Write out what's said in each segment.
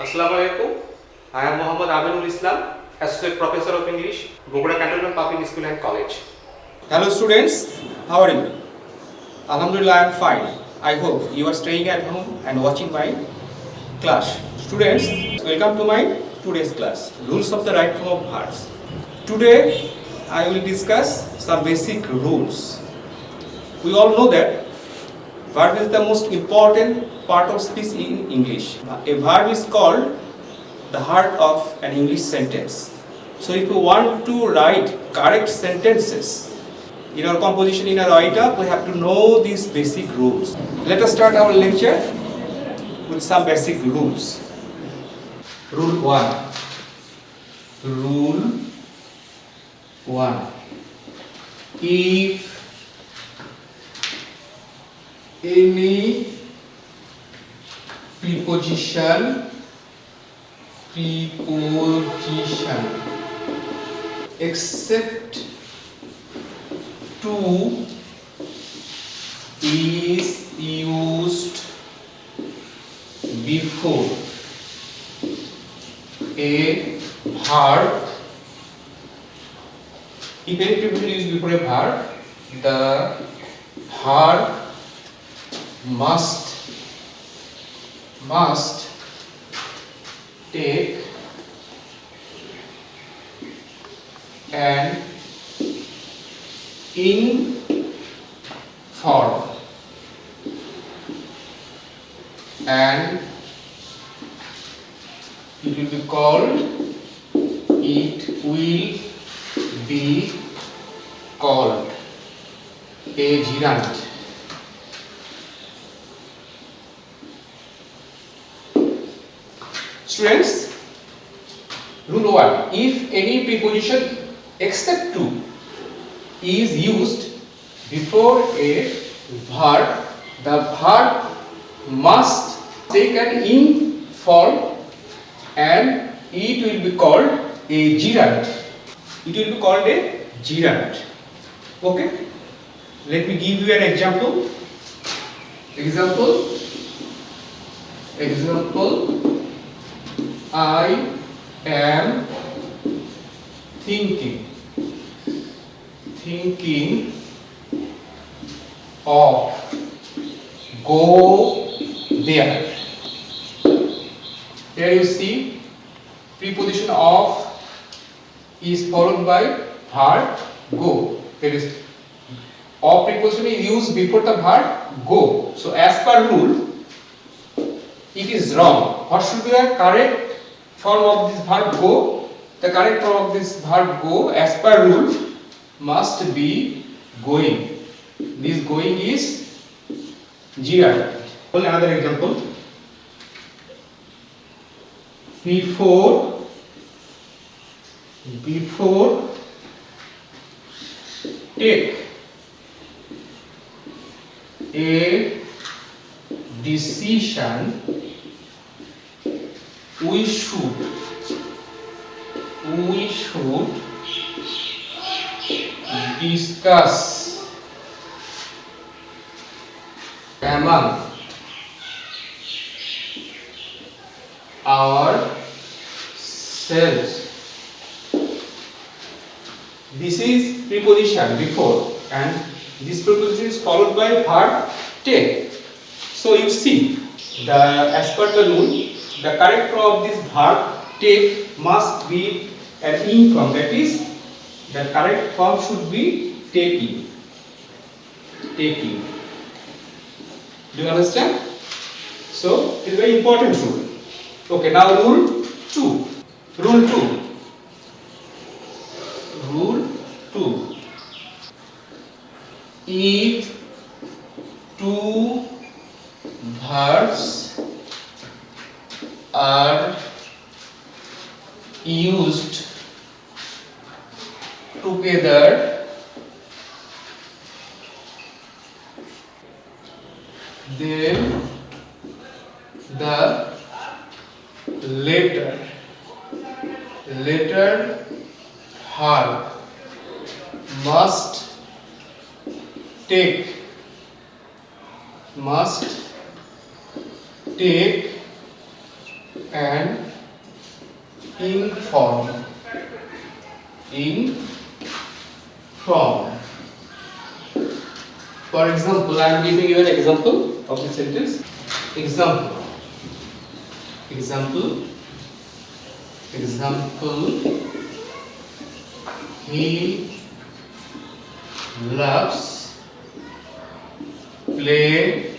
Assalamualaikum. I am Muhammad Aminul Islam, Associate Professor of English, Bogota Cantonment Public School and College. Hello students, how are you? Alhamdulillah, I am fine. I hope you are staying at home and watching my class. Students, welcome to my today's class, Rules of the Right Form of Verbs. Today, I will discuss some basic rules. We all know that verb is the most important part of speech in English. A verb is called the heart of an English sentence. So if you want to write correct sentences in our composition, in our write-up, we have to know these basic rules. Let us start our lecture with some basic rules. Rule 1. Rule 1. If any preposition except to is used before a verb. If any preposition is used before a verb, the verb must take an in form and it will be called a gerund. Students, rule 1. If any preposition except to is used before a verb, the verb must take an in form and it will be called a gerund. It will be called a gerund. Okay? Let me give you an example. Example. I am thinking of go there. Here you see preposition of is followed by verb go. That is, of preposition is used before the verb go. So as per rule, it is wrong. What should be the correct form of this verb go? The correct form of this verb go as per rule must be going. This going is gerund. Another example. Before take a decision, we should discuss among ourselves. This is preposition before and this preposition is followed by verb take. So you see, as per the rule, the correct form of this verb take must be an in form. That is, the correct form should be taking. Do you understand? So it is a very important rule. Okay, now rule 2. Rule 2. If two verbs are used together, then the later verb must take and inform. Inform. For example, I am giving you an example of the sentence. Example. He loves play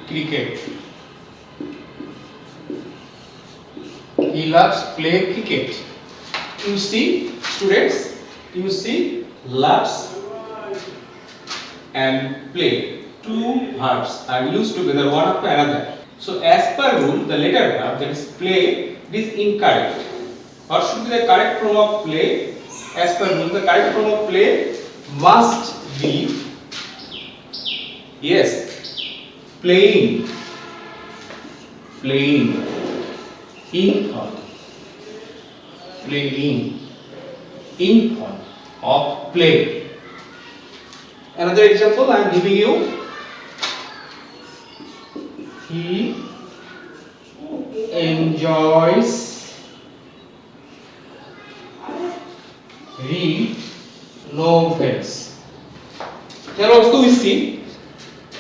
cricket. He loves play cricket. You see, students, you see, loves and play, two verbs are used together one after another. So as per rule, the later verb, that is play, is incorrect. What should be the correct form of play? As per rule, the correct form of play must be, yes, playing, in form, playing, in form of play. Another example I am giving you. He enjoys read novels. Here also we see,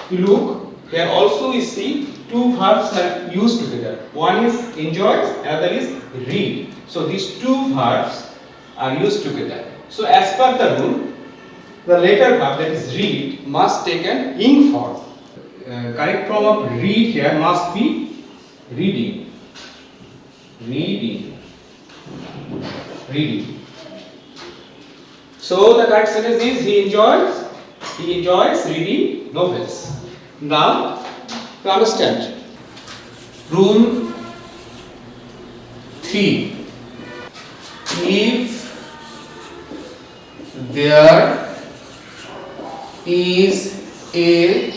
you look, here also we see two verbs are used together. One is enjoys, another is read. So these two verbs are used together. So as per the rule, the later verb, that is read, must take an ing form. Correct form of read here must be reading. So the correct sentence is he enjoys reading novels. Now to understand, rule 3. If there is a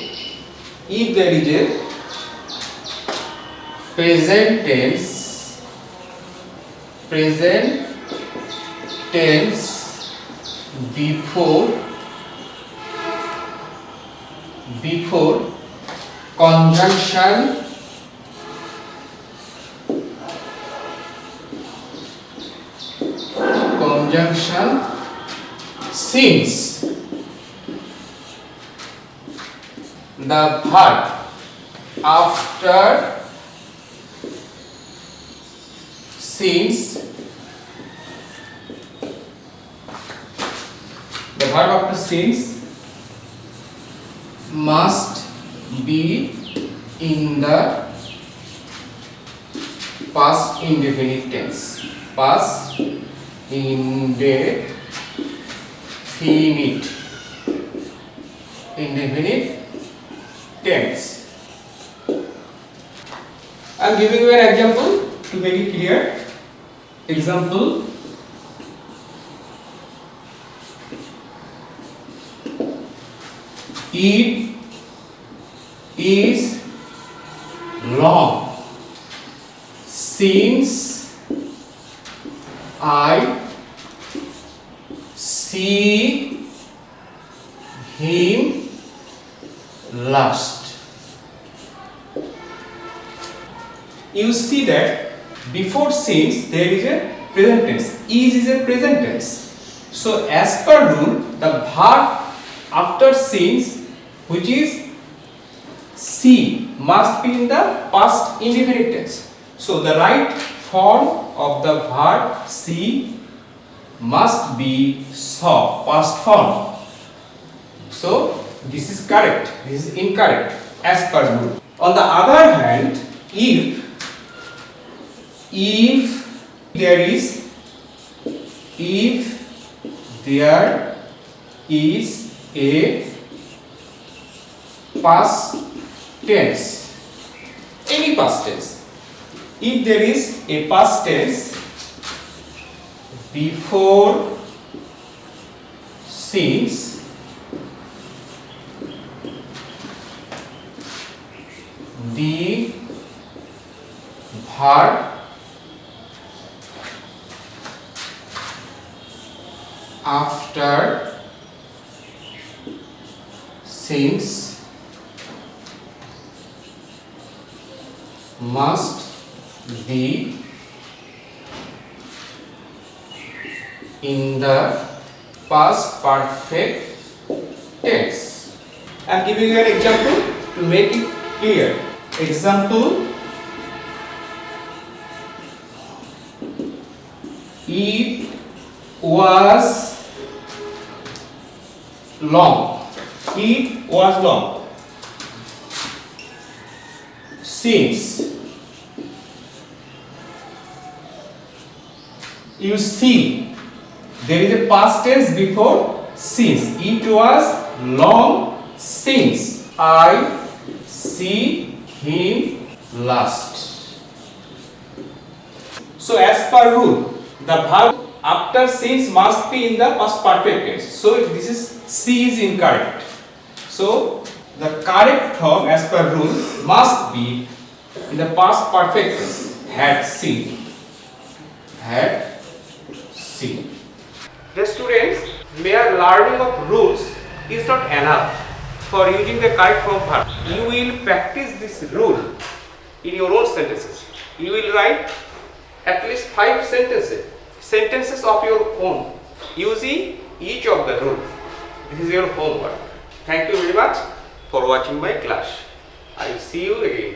present tense before conjunction since the verb after since must be in the past indefinite tense. Past indefinite tense. I am giving you an example to make it clear. Example. It is long since I see him last. You see that before since there is a present tense. Is a present tense. So as per rule, the verb after since, which is see, must be in the past indefinite tense. So the right form of the verb see must be saw, past form. So this is correct, this is incorrect as per rule. On the other hand, if there is a past tense, any past tense, if there is a past tense before since, the verb after since must be in the past perfect tense. I am giving you an example to make it clear. Example: it was long. It was long. Since. You see, there is a past tense before since. It was long since I see him last. So as per rule, the verb after since must be in the past perfect tense. So this is C is incorrect. So the correct form as per rule must be in the past perfect tense. Had seen. Had seen. The students, mere learning of rules is not enough for using the correct form verb. You will practice this rule in your own sentences. You will write at least 5 sentences of your own using each of the rules. This is your homework. Thank you very much for watching my class. I will see you again.